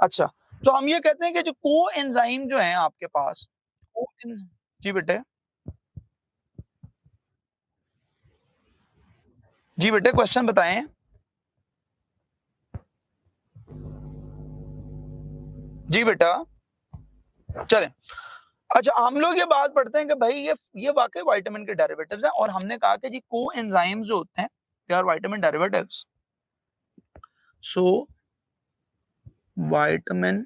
अच्छा, तो हम ये कहते हैं कि जो कोएंजाइम जो हैं आपके पास, कोएन जी बेटे। जी बेटे, क्वेश्चन बताएँ? जी बेटा, चलें। अच्छा, हम लोग ये बात पढ़ते हैं कि भाई ये वाक़ई विटामिन के डेरिवेटिव्स हैं और हमने कहा कि जी कोएंजाइम्स जो होते हैं, they are vitamin derivatives. So vitamin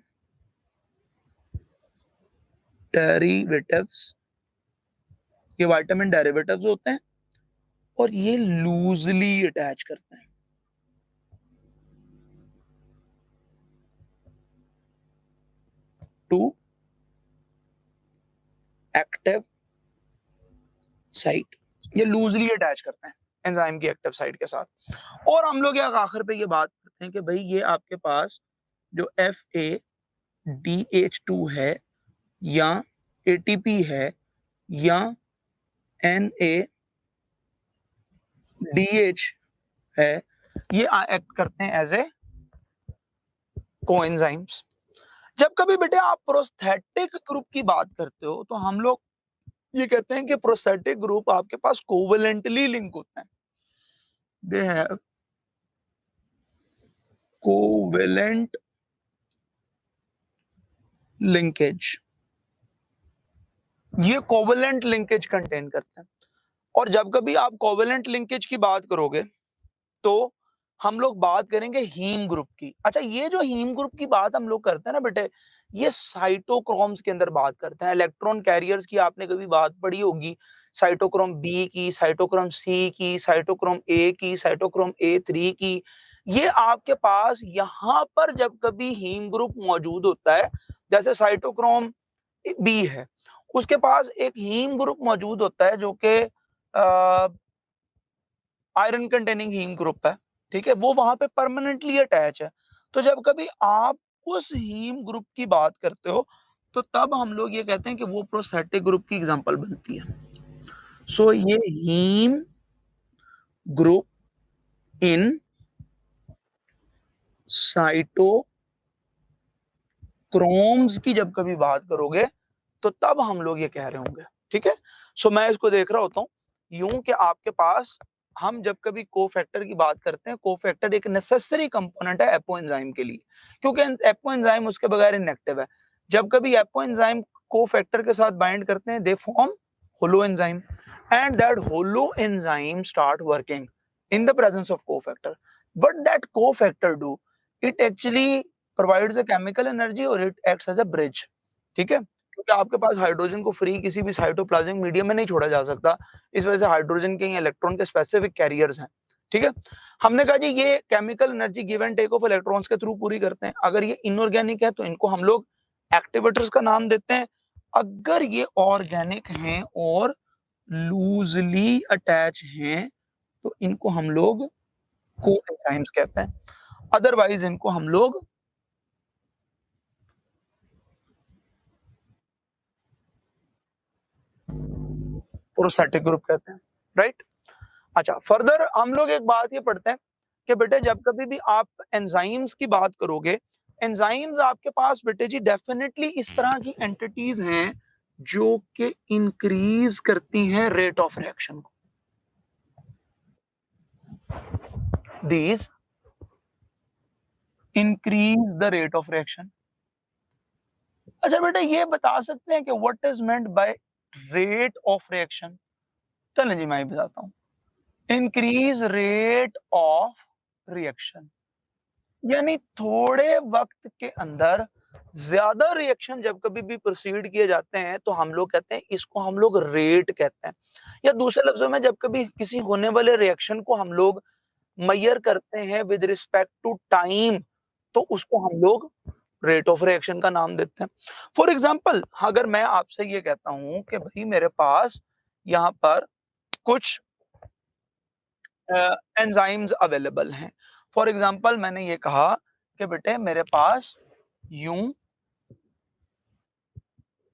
derivatives, ये विटामिन डेरिवेटिव्स होते हैं और ये लूज़ली अटैच करते हैं टू एक्टिव साइट। ये लूज़ली अटैच करते हैं एंजाइम की एक्टिव साइट के साथ। और हम लोग ये आखिर पे ये बात करते हैं कि भाई ये आपके पास जो FADH2 है या ATP है या NADH है, ये एक्ट करते हैं एज ए कोएंजाइम्स। जब कभी बेटे आप प्रोस्थेटिक ग्रुप की बात करते हो तो हम लोग ये कहते हैं कि प्रोस्थेटिक ग्रुप आपके पास कोवेलेंटली लिंक होते हैं। दे हैव कोवेलेंट लिंकेज, ये कोवेलेंट लिंकेज कंटेन करते हैं। और जब कभी आप कोवेलेंट लिंकेज की बात करोगे तो हम लोग बात करेंगे हीम ग्रुप की। अच्छा, ये जो हीम ग्रुप की बात हम लोग करते हैं ना बेटे, ये साइटोक्रोम्स के अंदर बात करते हैं। इलेक्ट्रॉन कैरियर्स की आपने कभी बात पढ़ी होगी, साइटोक्रोम बी की, साइटोक्रोम सी की, साइटोक्रोम ए की, साइटोक्रोम A3 की। ये आपके पास यहाँ पर जब कभी हीम ग्रुप मौजूद होता है, जैसे साइटोक्रोम बी है, उसके पास एक हीम ग्रुप मौजूद होता है जो कि आयरन कंटेनिंग हीम ग्रुप है, ठीक है? वो वहाँ पे परमानेंटली अटैच है। तो जब कभी आप उस हीम ग्रुप की बात करते हो, तो तब हम लोग ये कहते हैं कि वो प्रोस्थेटिक ग्रुप की एग्ज़ाम्पल बनती है। सो ये हीम ग्रुप इन साइटोक्रोम्स की जब कभी बात करोगे, तो तब हम लोग ये कह रहे होंगे, ठीक है? सो मैं इसको देख रहा होता हूँ, यूँ कि आपके पास हम जब कभी कोफैक्टर की बात करते हैं, कोफैक्टर एक नेसेसरी कंपोनेंट है एपो एंजाइम के लिए, क्योंकि एपो एंजाइम उसके बगैर इनएक्टिव है। जब कभी एपो एंजाइम कोफैक्टर के साथ बाइंड करते हैं, they form holo enzyme and that holo enzyme start working in the presence of cofactor. What that cofactor do? It actually provides a chemical energy or it acts as a bridge. ठीक है? क्योंकि आपके पास hydrogen को free किसी भी cytoplasmic medium में नहीं छोड़ा जा सकता। इस वजह से हाइड्रोजन के इलेक्ट्रॉन के स्पेसिफिक कैरियर्स हैं। ठीक है? हमने कहा जी ये chemical energy give and take off electrons के थ्रू पूरी करते हैं। अगर ये इनऑर्गेनिक है तो इनको हम लोग एक्टिवेटर्स का नाम देते हैं। अगर ये ऑर्गेनिक हैं और लूजली अटैच हैं तो इनको हम लोग कोएंजाइम्स कहते हैं। अदरवाइज इनको हम लोग प्रोस्थेटिक ग्रुप कहते हैं, राइट? अच्छा, फर्दर हम लोग एक बात ये पढ़ते हैं कि बेटे जब कभी भी आप एंजाइम्स की बात करोगे, एंजाइम्स आपके पास बेटे जी डेफिनिटली इस तरह की एंटिटीज हैं जो कि इंक्रीज करती हैं रेट ऑफ रिएक्शन को। These increase the rate of reaction. अच्छा बेटा, ये बता सकते हैं कि what is meant by rate of reaction? चलें जी, मैं ही बताता हूँ। इंक्रीज रेट ऑफ रिएक्शन यानी थोड़े वक्त के अंदर ज्यादा रिएक्शन जब कभी भी प्रोसीड किए जाते हैं तो हम लोग कहते हैं, इसको हम लोग रेट कहते हैं। या दूसरे लफ्जों में जब कभी किसी होने वाले रिएक्शन को हम लोग मेजर करते हैं विद रिस्पेक्ट टू टाइम, तो उसको हम लोग रेट ऑफ रिएक्शन का नाम देते हैं। फॉर एग्जाम्पल, अगर मैं आपसे ये कहता हूं कि भाई मेरे पास यहाँ पर कुछ एंजाइम्स अवेलेबल हैं। फॉर एग्जांपल मैंने ये कहा कि बेटे मेरे पास यूं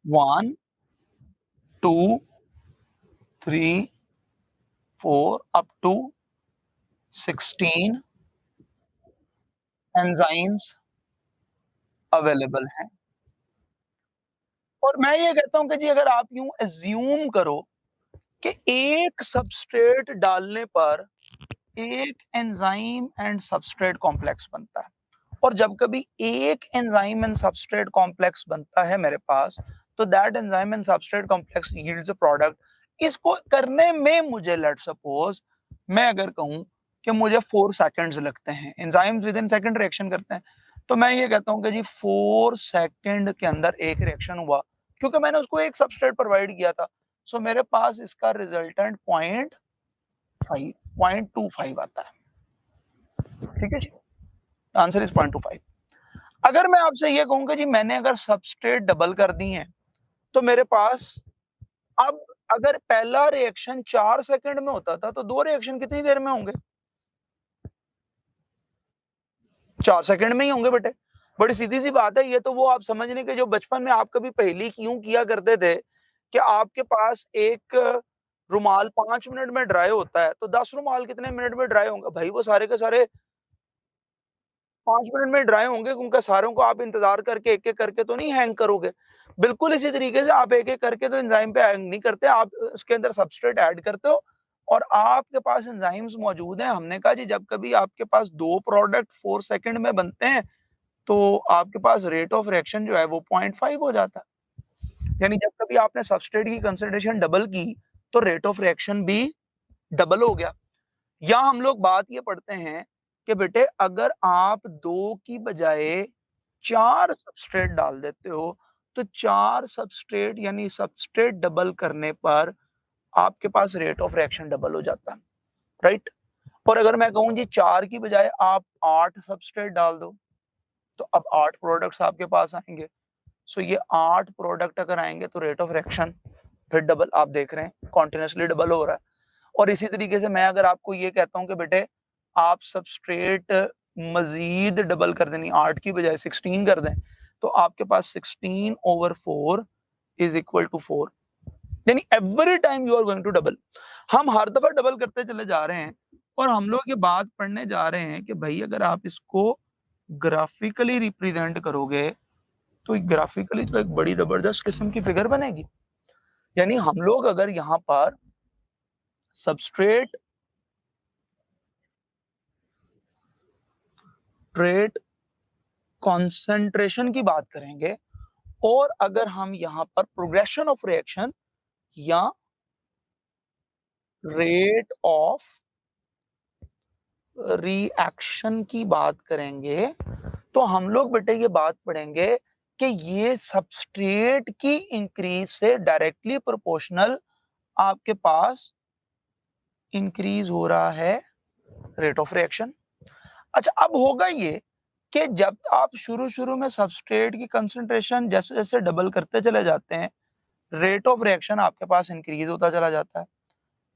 1, 2, 3, 4 अप टू 16 एंजाइम्स अवेलेबल हैं। और मैं ये कहता हूँ कि जी अगर आप यूँ अज़्यूम करो कि एक सबस्ट्रेट डालने पर एक एंजाइम एंड सबस्ट्रेट कॉम्प्लेक्स बनता है। और जब कभी एक एंजाइम एंड सबस्ट्रेट कॉम्प्लेक्स बनता है मेरे पास, तो that enzyme and substrate complex yields a product. इसको करने में मुझे लेट्स सपोज मैं अगर कहूँ कि मुझे 4 सेकंड्स लगते हैं, enzymes with in second reaction करते हैं, तो मैं ये कहता हूँ कि जी 4 सेकंड के अंदर एक रिएक्शन हुआ, क्योंकि मैंने उसको एक सबस्ट्रेट प्रोवाइड किया था। सो मेरे पास इसका रिजल्टेंट 0.25 आता है। ठीक है जी, आंसर इज 0.25। अगर मैं आपसे ये कहूंगा जी मैंने अगर सबस्ट्रेट डबल कर दी है, तो मेरे पास अब अगर पहला रिएक्शन 4 सेकंड में होता था, तो दो रिएक्शन कितनी देर में होंगे? 4 सेकंड में ही होंगे बेटे। बड़ी सीधी सी बात है। ये तो वो आप समझने के जो बचपन में आप कभी पहेली क्यों किया करते थे कि आपके पास एक रुमाल 5 मिनट में ड्राई होता है, तो 10 रुमाल कितने मिनट में ड्राई होंगे? भाई वो सारे के सारे 5 मिनट में ड्राई होंगे, क्योंकि सारों को आप इंतजार करके एक-एक करके तो नहीं हैंग करोगे। बिल्कुल इसी तरीके से आप एक-एक करके तो एंजाइम पे हैंग नहीं करते, आप उसके अंदर सबस्ट्रेट ऐड करते हो और आपके पास एंजाइम्स मौजूद हैं। हमने कहा जी जब कभी आपके पास 2 प्रोडक्ट 4 सेकंड में बनते हैं, तो आपके पास रेट ऑफ रिएक्शन जो है वो 0.5 हो जाता है। यानी जब कभी आपने सबस्ट्रेट की कंसंट्रेशन डबल की, तो रेट ऑफ रिएक्शन भी डबल हो गया। या हम लोग बात ये पढ़ते हैं कि बेटे अगर आप 2 की बजाय 4 सबस्ट्रेट डाल देते हो, तो 4 सबस्ट्रेट यानी सबस्ट्रेट डबल करने पर आपके पास रेट ऑफ रिएक्शन डबल हो जाता है, राइट? और अगर मैं कहूँ जी 4 की बजाय आप 8 सबस्ट्रेट डाल दो, तो अब 8 प्रोडक्ट्स आपके पास आएँगे। सो ये 8 प्रोडक्ट अगर आएँगे तो रेट ऑफ रिएक्शन फिर डबल आप देख रहे हैं, कंटीन्यूअसली डबल हो रहा है। और इसी तरीके से मैं अगर आपको ये कहता हूँ कि बेटे आप सबस्ट्रेट मजीद डबल कर दें, नहीं 8 की बजाय 16 कर दें, तो आपके पास 16/4 इज इक्वल टू 4। यानी every time you are going to double. हम हर दफा डबल करते चले जा रहे हैं और हम लोग ये बात पढ़ने जा रहे हैं कि भाई अगर आप इसको ग्राफिकली रिप्रेजेंट करोगे, तो ग्राफिकली तो एक बड़ी जबरदस्त किस्म की फिगर बनेगी। यानी हम लोग अगर यहाँ पर सबस्ट्रेट ट्रेट कॉन्सेंट्रेशन की बात करेंगे और अगर हम यहाँ पर प्रोग्रेशन ऑफ रिएक्शन या रेट ऑफ रिएक्शन की बात करेंगे, तो हम लोग बेटे ये बात पढ़ेंगे कि ये सबस्ट्रेट की इंक्रीज से डायरेक्टली प्रोपोर्शनल आपके पास इंक्रीज हो रहा है रेट ऑफ रिएक्शन। अच्छा, अब होगा ये कि जब आप शुरू-शुरू में सबस्ट्रेट की कंसंट्रेशन जैसे-जैसे डबल करते चले जाते हैं, रेट ऑफ रिएक्शन आपके पास इंक्रीज होता चला जाता है।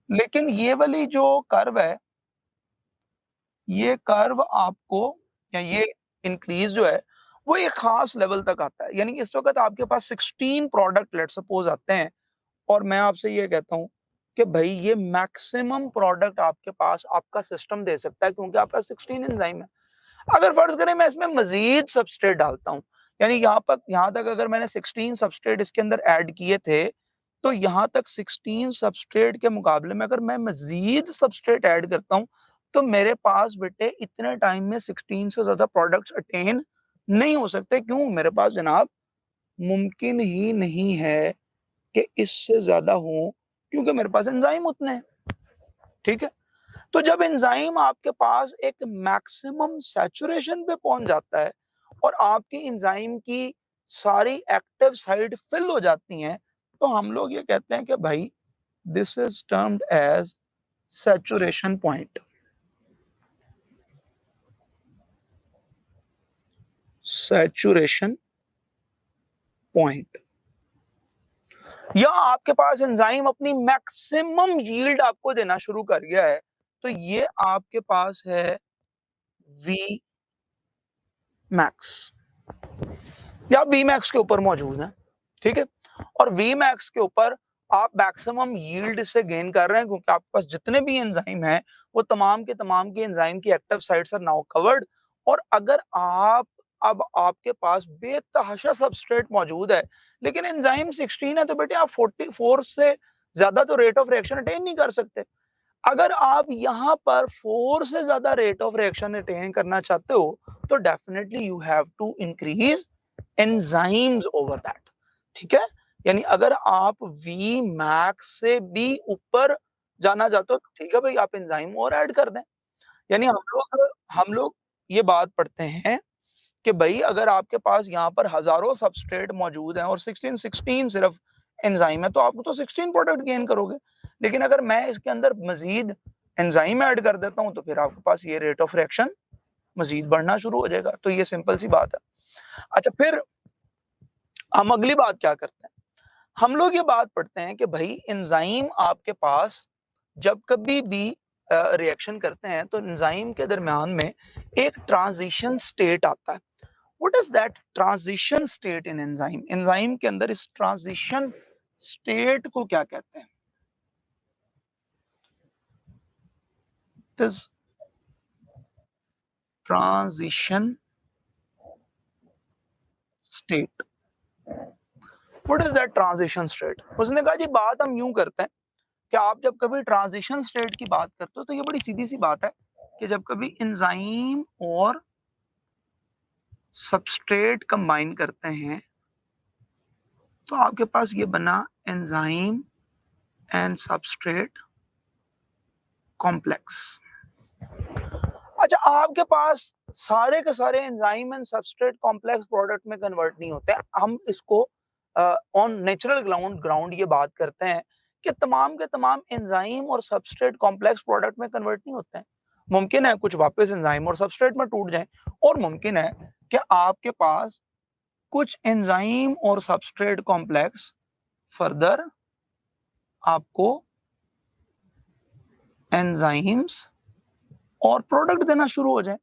लेकिन ये वाली जो कर्व है, ये कर्व आपको या ये इंक्रीज जो है, वो एक खास लेवल तक आता है। यानी इस वक़्त आपके पास 16 प्रोडक्ट लेट्स सपोज आते हैं और मैं आपसे ये कहता हूँ कि भई ये मैक्सिमम प्रोडक्ट आपके पास आपका सिस्टम दे सकता है, क्योंकि आपके पास 16 एंजाइम है। अगर फर्ज करें मैं इसमें मजीद सबस्ट्रेट डालता हूँ, यानी यहाँ तक अगर मैंने 16 सबस्ट्रेट इसके अंदर ऐड किए थे, तो यहाँ तक 16 सबस्ट्रेट के मुकाबले में अगर मैं मजीद सबस्ट्रेट ऐड करता हूँ, तो मेरे पास बेटे इतने टाइम में 16 से ज्यादा प्रोडक्ट्स अटेन नहीं हो सकते। क्यों? मेरे पास जनाब मुमकिन ही नहीं है कि इससे ज्यादा हो, क्योंकि मेरे पास एंजाइम उतने हैं। ठीक है? तो जब एंजाइम आपके पास एक मैक्सिमम सैचुरेशन पे पहुंच जाता है और आपकी एंजाइम की सारी एक्टिव साइट फिल हो जाती हैं, तो हम लोग ये कहते हैं कि भाई this is termed as saturation point. Saturation point. या आपके पास एंजाइम अपनी मैक्सिमम यील्ड आपको देना शुरू कर गया है, तो ये आपके पास है वी मैक्स, या वी मैक्स के ऊपर मौजूद है। ठीक है? और वी मैक्स के ऊपर आप मैक्सिमम यील्ड से गेन कर रहे हैं, क्योंकि आपके पास जितने भी एंजाइम हैं वो तमाम के एंजाइम की active sites are now covered. और अगर आप अब आपके पास बेतहाशा सबस्ट्रेट मौजूद है, लेकिन एंजाइम 16 है, तो बेटे आप 44 से ज्यादा तो रेट ऑफ रिएक्शन अटेन नहीं कर सकते। अगर आप यहाँ पर 4 से ज्यादा रेट ऑफ रिएक्शन अटेन करना चाहते हो, तो definitely you have to increase enzymes over that. ठीक है, यानी अगर आप वी मैक्स से भी ऊपर जाना चाहते हो, तो ठीक है भाई, आप एंजाइम और ऐड कर दें। यानी हम लोग ये बात पढ़ते हैं कि भाई अगर आपके पास यहाँ पर हजारों सबस्ट्रेट मौजूद हैं और 16 सिर्फ एंजाइम है, तो आप तो 16 प्रोडक्ट गेन करोगे। लेकिन अगर मैं इसके अंदर मजीद एंजाइम ऐड कर देता हूँ, तो फिर आपके पास ये रेट ऑफ रिएक्शन मजीद बढ़ना शुरू हो जाएगा। तो ये सिंपल सी बात है। अच्छा, फिर हम अगली बात क्या करते हैं, हम लोग ये बात पढ़ते हैं कि भाई एंजाइम आपके पास जब कभी भी रिएक्शन करते हैं, तो एंजाइम के दरमियान में एक ट्रांजिशन स्टेट आता है। What is that transition state in enzyme? Enzyme के अंदर इस ट्रांजिशन स्टेट को क्या कहते हैं? Is transition state. What is that transition state? उसने कहा जी बात हम यूं करते हैं कि आप जब कभी ट्रांजिशन स्टेट की बात करते हो, तो ये बड़ी सीधी सी बात है कि जब कभी एंजाइम और सबस्ट्रेट कंबाइन करते हैं, तो आपके पास ये बना एंजाइम एंड सबस्ट्रेट कॉम्प्लेक्स। अच्छा, आपके पास सारे के सारे enzyme and substrate complex product में कन्वर्ट नहीं होते। हम इसको ऑन नेचुरल ग्राउंड ये बात करते हैं कि तमाम के तमाम एंजाइम और सबस्ट्रेट कॉम्प्लेक्स प्रोडक्ट में कन्वर्ट नहीं होते हैं। मुमकिन है कुछ वापस एंजाइम और सबस्ट्रेट में टूट जाएं, और मुमकिन है कि आपके पास कुछ एंजाइम और सबस्ट्रेट कॉम्प्लेक्स फर्दर आपको एंजाइम्स और प्रोडक्ट देना शुरू हो जाए।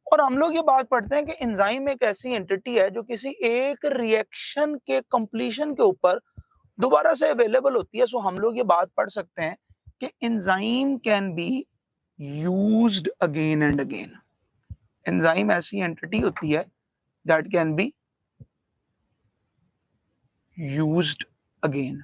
और हम लोग ये बात पढ़ते हैं कि एंजाइम एक ऐसी एंटिटी है जो किसी एक रिएक्शन के कंप्लीशन के ऊपर दोबारा से अवेलेबल होती है। सो हम लोग ये बात पढ़ सकते हैं कि enzyme can be used again and again. Enzyme ऐसी एंटिटी होती है that can be used again.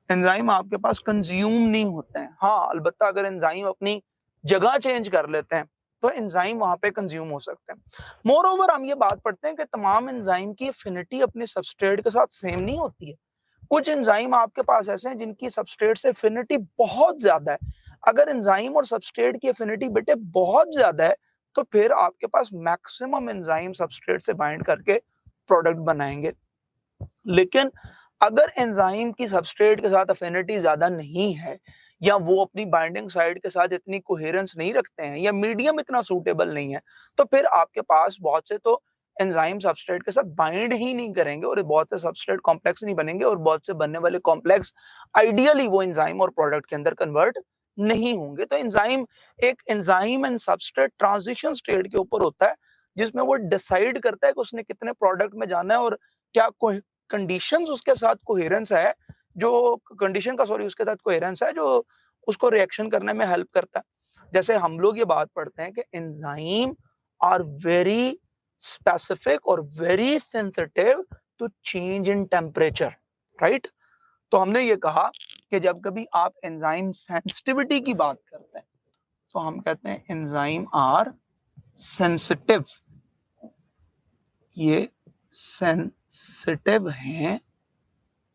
Enzyme आपके पास कंज्यूम नहीं होते हैं। हाँ, अलबत्ता अगर एंजाइम अपनी जगह चेंज कर लेते हैं, तो एंजाइम वहां पे कंज्यूम हो सकते हैं। मोर ओवर हम ये बात पढ़ते हैं कि तमाम एंजाइम की एफिनिटी अपने सबस्ट्रेट के साथ सेम नहीं होती है। कुछ एंजाइम आपके पास ऐसे हैं जिनकी सबस्ट्रेट से एफिनिटी बहुत ज्यादा है। अगर एंजाइम और सबस्ट्रेट की एफिनिटी बेटे बहुत ज्यादा है, तो फिर आपके पास मैक्सिमम एंजाइम सबस्ट्रेट से बाइंड करके प्रोडक्ट बनाएंगे। लेकिन अगर एंजाइम की सबस्ट्रेट के साथ अफिनिटी ज्यादा नहीं है, या वो अपनी बाइंडिंग साइड के साथ इतनी कोहेरेंस नहीं रखते हैं, या मीडियम इतना सूटेबल नहीं है, तो फिर आपके पास बहुत से तो एंजाइम सबस्ट्रेट के साथ बाइंड ही नहीं करेंगे, और बहुत से सबस्ट्रेट कॉम्प्लेक्स नहीं बनेंगे, और बहुत से बनने वाले कॉम्प्लेक्स आइडियली वो एंजाइम और प्रोडक्ट के अंदर कन्वर्ट नहीं होंगे। तो enzyme and substrate transition state के ऊपर होता है, जिसमें वो डिसाइड करता है कि उसने कितने प्रोडक्ट में जाना है, और क्या कंडीशंस उसके साथ कोहेरेंस है, जो कंडीशन का सॉरी उसके साथ कोहेरेंस है, जो उसको रिएक्शन करने में हेल्प करता है। जैसे हम लोग ये बात पढ़ते हैं कि एंजाइम आर वेरी स्पेसिफिक और very sensitive to change in temperature, right? तो हमने ये कहा कि जब कभी आप एंजाइम सेंसिटिविटी की बात करते हैं, तो हम कहते हैं एंजाइम आर सेंसिटिव। ये सेंसिटिव हैं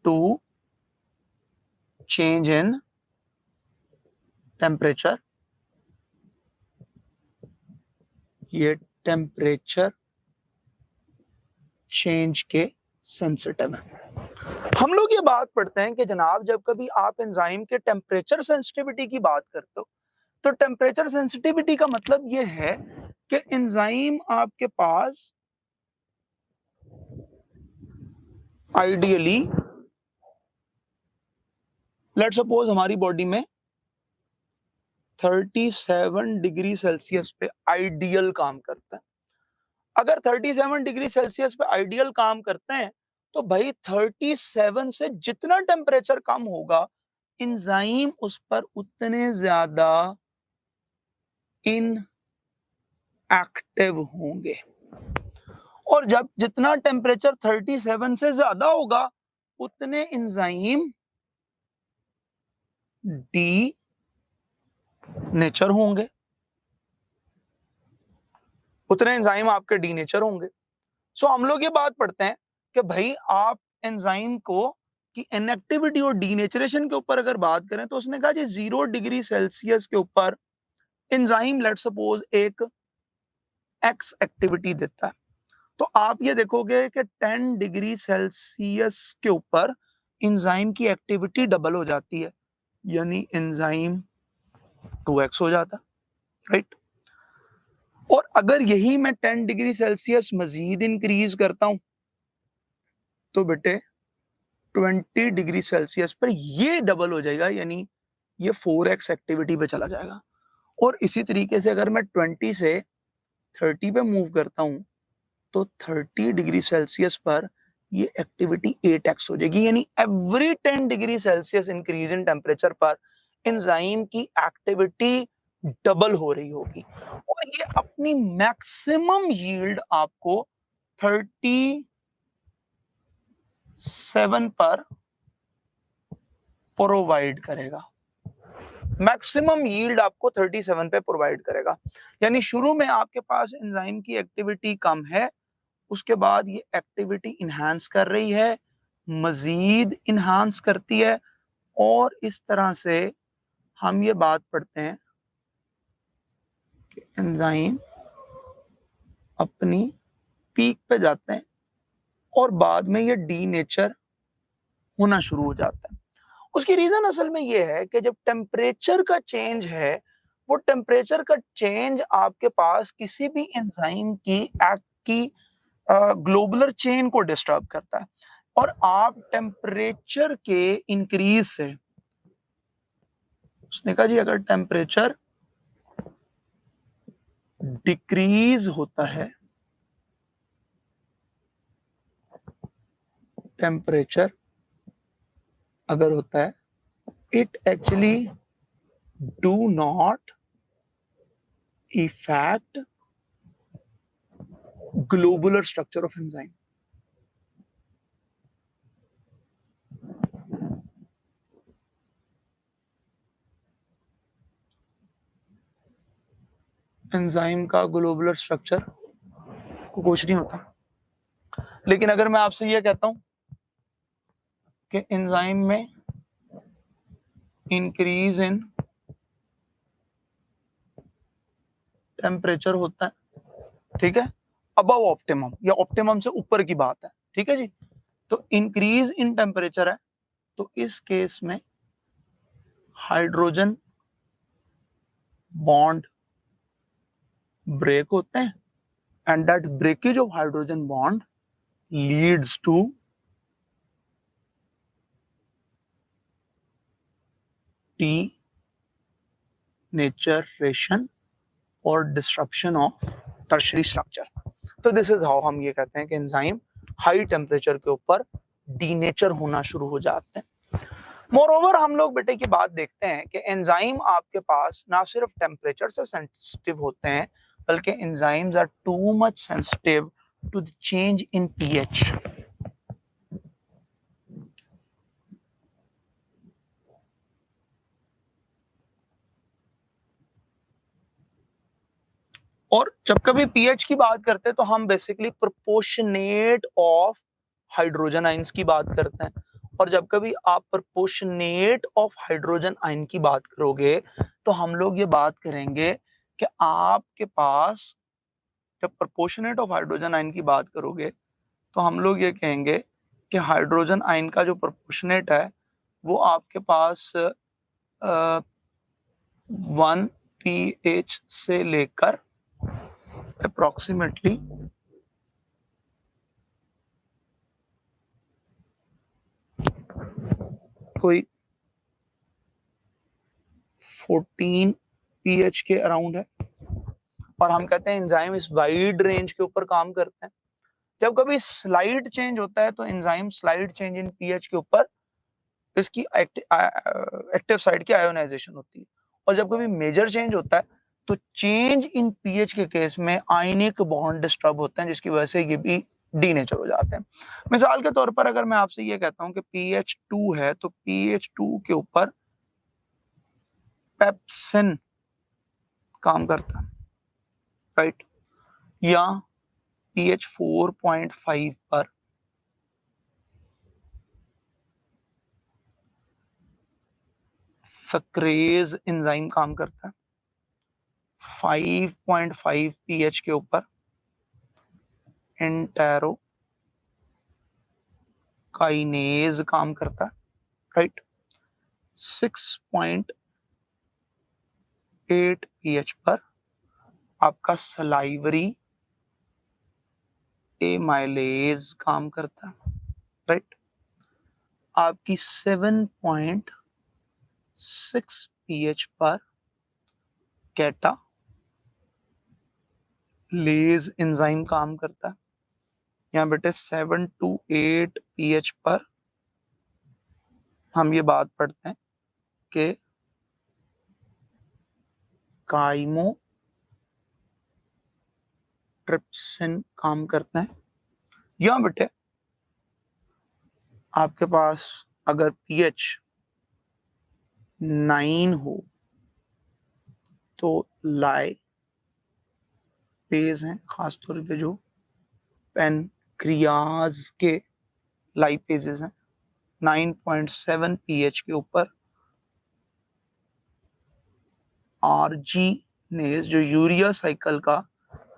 टू चेंज इन टेम्परेचर। ये टेम्परेचर चेंज के सेंसिटिव है। हम लोग ये बात पढ़ते हैं कि जनाब जब कभी आप एंजाइम के टेम्परेचर सेंसिटिविटी की बात करते हो, तो टेम्परेचर सेंसिटिविटी का मतलब ये है कि एंजाइम आपके पास आइडियली, लेट्स सपोज हमारी बॉडी में 37 डिग्री सेल्सियस पे आइडियल काम करता है। अगर 37 डिग्री सेल्सियस पे आइडियल काम करते हैं, तो भाई 37 से जितना टेम्परेचर कम होगा, एंजाइम उस पर उतने ज्यादा इनएक्टिव होंगे। और जब जितना टेम्परेचर 37 से ज्यादा होगा उतने एंजाइम डी नेचर होंगे, उतने एंजाइम आपके डी नेचर होंगे। सो हम लोग ये बात पढ़ते हैं कि भाई आप एंजाइम को की इनएक्टिविटी और डीनेचरेशन के ऊपर अगर बात करें तो उसने कहा जी 0 डिग्री सेल्सियस के ऊपर एंजाइम लेट सपोज एक एक्स एक्टिविटी देता है, तो आप ये देखोगे कि 10 डिग्री सेल्सियस के ऊपर एंजाइम की एक्टिविटी डबल हो जाती है, यानी एंजाइम 2x हो जाता, राइट। और अगर यही मैं 10 डिग्री सेल्सियस मजीद इंक्रीज करता हूं तो बेटे 20 डिग्री सेल्सियस पर ये डबल हो जाएगा, यानी ये 4x एक्टिविटी पे चला जाएगा। और इसी तरीके से अगर मैं 20 से 30 पे मूव करता हूं तो 30 डिग्री सेल्सियस पर ये एक्टिविटी 8x हो जाएगी, यानी every 10 degree Celsius increase in temperature पर एंजाइम की एक्टिविटी डबल हो रही होगी। और ये अपनी मैक्सिमम यील्ड आपको 37 पर प्रोवाइड करेगा, मैक्सिमम यील्ड आपको 37 पे प्रोवाइड करेगा। यानी शुरू में आपके पास एंजाइम की एक्टिविटी कम है, उसके बाद ये एक्टिविटी इनहांस कर रही है, मजीद इनहांस करती है, और इस तरह से हम ये बात पढ़ते हैं कि एंजाइम अपनी पीक पे जाते हैं और बाद में ये डी नेचर होना शुरू हो जाता है। उसकी रीजन असल में ये है कि जब टेम्परेचर का चेंज है, वो टेम्परेचर का चेंज आपके पास किसी भी एंजाइम की एक्ट की ग्लोबुलर चेन को डिस्टर्ब करता है। और आप टेम्परेचर के इंक्रीज से, उसने कहा जी अगर टेम्परेचर डिक्रीज होता है, टेम्परेचर अगर होता है, it actually do not effect globular structure of enzyme. Enzyme का ग्लोबुलर स्ट्रक्चर को कुछ नहीं होता। लेकिन अगर मैं आपसे यह कहता हूं कि एंजाइम में इंक्रीज इन टेम्परेचर होता है, ठीक है, अबव ऑप्टिमम या ऑप्टिमम से ऊपर की बात है, ठीक है जी, तो इंक्रीज इन टेम्परेचर है, तो इस केस में हाइड्रोजन बॉन्ड ब्रेक होते हैं, and that breakage of hydrogen bond leads to denaturation और डिस्ट्रप्शन ऑफ टर्शरी स्ट्रक्चर। तो दिस इज हाउ हम ये कहते हैं कि एंजाइम हाई टेम्परेचर के ऊपर डीनेचर होना शुरू हो जाते हैं। मोरओवर हम लोग बेटे की बात देखते हैं कि एंजाइम आपके पास ना सिर्फ टेम्परेचर से सेंसिटिव होते हैं, बल्कि enzymes are too much sensitive to the change in pH. और जब कभी पीएच की बात करते हैं तो हम basically proportionate of hydrogen ions की बात करते हैं। और जब कभी आप प्रोपोर्शनेट ऑफ हाइड्रोजन आयन की बात करोगे तो हम लोग ये बात करेंगे कि आपके पास, जब प्रोपोर्शनेट ऑफ हाइड्रोजन आयन की बात करोगे तो हम लोग ये कहेंगे कि हाइड्रोजन आयन का जो प्रोपोर्शनेट है वो आपके पास 1 pH से लेकर अप्रोक्सीमेटली कोई 14 pH के अराउंड है। और हम कहते हैं एंजाइम इस वाइड रेंज के ऊपर काम करते हैं। जब कभी स्लाइड चेंज होता है तो enzyme slide change in pH के ऊपर इसकी एक्टिव साइड की आयोनाइजेशन होती है। और जब कभी मेजर चेंज होता है तो चेंज इन पीएच के केस में आयनिक बॉन्ड डिस्टर्ब होते हैं, जिसकी वजह से ये भी डीनेचर हो जाते हैं। मिसाल के तौर पर अगर मैं आपसे ये कहता हूं कि pH2 है, तो pH2 के ऊपर पेप्सिन काम करता है, राइट? या pH 4.5 पर फक्रेज एंजाइम काम करता है, 5.5 pH के ऊपर एंटेरो काइनेज काम करता है, राइट? 6.8 pH पर आपका सलाइवरी एमाइलेज काम करता है, राइट? आपकी 7.6 pH पर कैटा लेज एंजाइम काम करता है। यहाँ बेटे 7 to 8 pH पर हम ये बात पढ़ते हैं कि काइमो ट्रिप्सिन काम करते हैं। या बेटे आपके पास अगर pH 9 हो तो लाइपेज हैं, खासतौर पे जो पेनक्रियाज के लाइपेजेस हैं, 9.7 pH के ऊपर आर्जिनेज जो यूरिया साइकिल का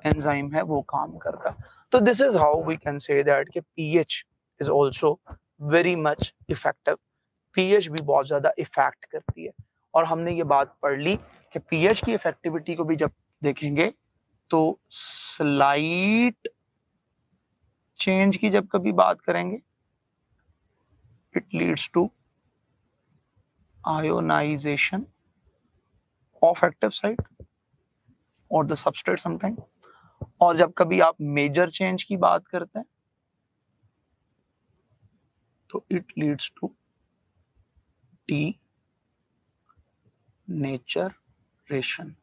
एंजाइम है वो काम करता। तो this is how we can say that कि pH is also very much effective. pH भी बहुत ज्यादा इफेक्ट करती है, और हमने ये बात पढ़ ली कि pH की इफेक्टिविटी को भी जब देखेंगे तो स्लाइट चेंज की जब कभी बात करेंगे, it leads to ionisation of active site और द सबस्ट्रेट समटाइम। और जब कभी आप मेजर चेंज की बात करते हैं तो इट लीड्स टू डीनेचरेशन।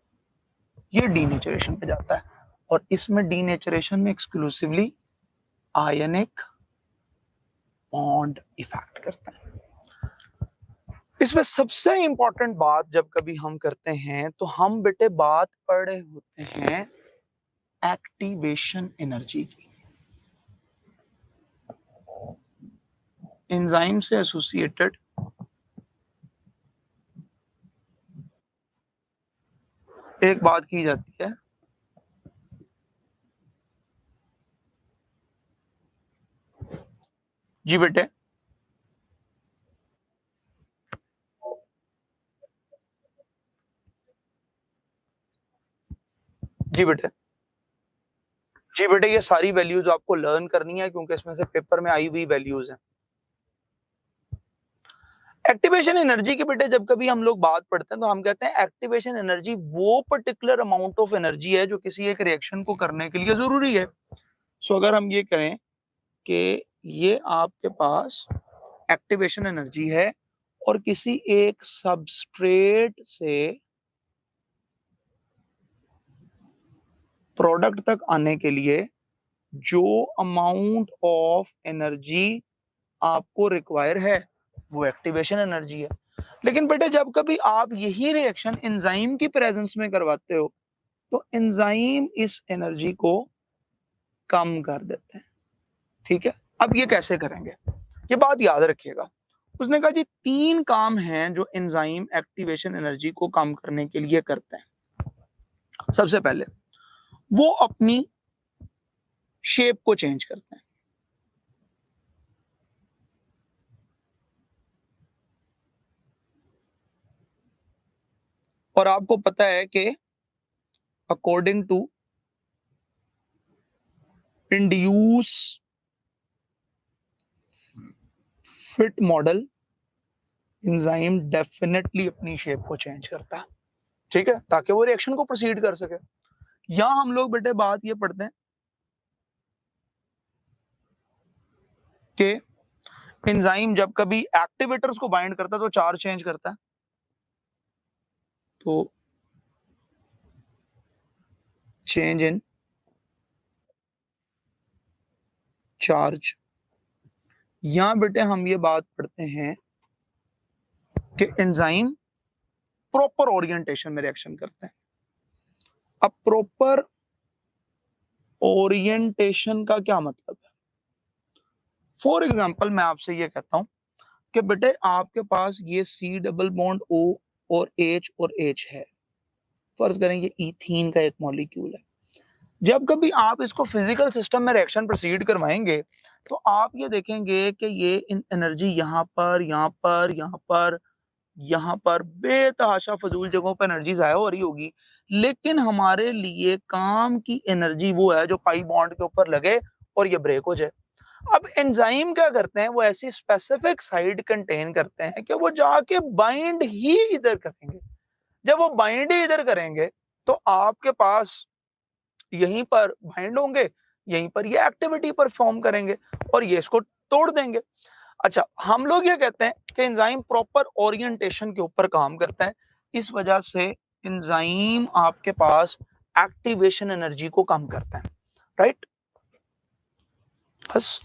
ये डीनेचरेशन पे जाता है, और इसमें डीनेचरेशन में एक्सक्लूसिवली आयनिक बॉन्ड इफेक्ट करता है। इसमें सबसे इंपॉर्टेंट बात जब कभी हम करते हैं तो हम बेटे बात पढ़ रहे होते हैं एक्टिवेशन एनर्जी की। एंजाइम से एसोसिएटेड एक बात की जाती है जी बेटे, जी बेटे, जी बेटे, ये सारी वैल्यूज आपको लर्न करनी है क्योंकि इसमें से पेपर में आई हुई वैल्यूज हैं। एक्टिवेशन एनर्जी के बेटे जब कभी हम लोग बात पढ़ते हैं तो हम कहते हैं एक्टिवेशन एनर्जी वो पर्टिकुलर अमाउंट ऑफ एनर्जी है जो किसी एक रिएक्शन को करने के लिए जरूरी है। सो अगर हम ये करें कि ये आपके पास एक्टिवेशन एनर्जी है और किसी एक सबस्ट्रेट से प्रोडक्ट तक आने के लिए जो अमाउंट ऑफ एनर्जी आपको रिक्वायर है वो एक्टिवेशन एनर्जी है। लेकिन बेटे जब कभी आप यही रिएक्शन एंजाइम की प्रेजेंस में करवाते हो तो एंजाइम इस एनर्जी को कम कर देते हैं। ठीक है, अब ये कैसे करेंगे, ये बात याद रखिएगा। उसने कहा जी 3 काम हैं जो एंजाइम एक्टिवेशन एनर्जी को कम करने के लिए करते हैं। सबसे पहले वो अपनी शेप को चेंज करते हैं। और आपको पता है कि according to induce fit model enzyme definitely अपनी शेप को चेंज करता है, ठीक है, ताकि वो रिएक्शन को प्रोसीड कर सके। यहां हम लोग बेटे बात ये पढ़ते हैं कि एंजाइम जब कभी एक्टिवेटर्स को बाइंड करता है तो चार्ज चेंज करता है। तो चेंज इन चार्ज। यहां बेटे हम ये बात पढ़ते हैं कि एंजाइम प्रॉपर ओरिएंटेशन में रिएक्शन करते हैं। अब प्रॉपर ओरिएंटेशन का क्या मतलब है? फॉर एग्जांपल मैं आपसे ये कहता हूं कि बेटे आपके पास ये सी डबल बॉन्ड ओ और एच है। फर्ज करें ये इथीन का एक मॉलिक्यूल है। जब कभी आप इसको फिजिकल सिस्टम में रिएक्शन प्रोसीड करवाएंगे तो आप ये देखेंगे कि ये एनर्जी यहाँ पर यहाँ पर यहाँ पर यहाँ पर बेतहाशा फजूल जगहों पर एनर्जी जाया हो रही होगी, लेकिन हमारे लिए काम की एनर्जी वो है जो पाई बॉन्ड के ऊपर लगे और ये ब्रेक हो जाए। अब एंजाइम क्या करते हैं, वो ऐसी स्पेसिफिक साइड कंटेन करते हैं कि वो जाके बाइंड ही इधर करेंगे। जब वो बाइंड ही इधर करेंगे तो आपके पास यहीं पर बाइंड होंगे, यहीं पर ये एक्टिविटी परफॉर्म करेंगे और ये इसको तोड़ देंगे। अच्छा, हम लोग ये कहते हैं कि एंजाइम प्रॉपर ओरिएंटेशन के ऊपर काम करता है। इस वजह से एंजाइम आपके पास एक्टिवेशन एनर्जी को कम करता है, राइट? बस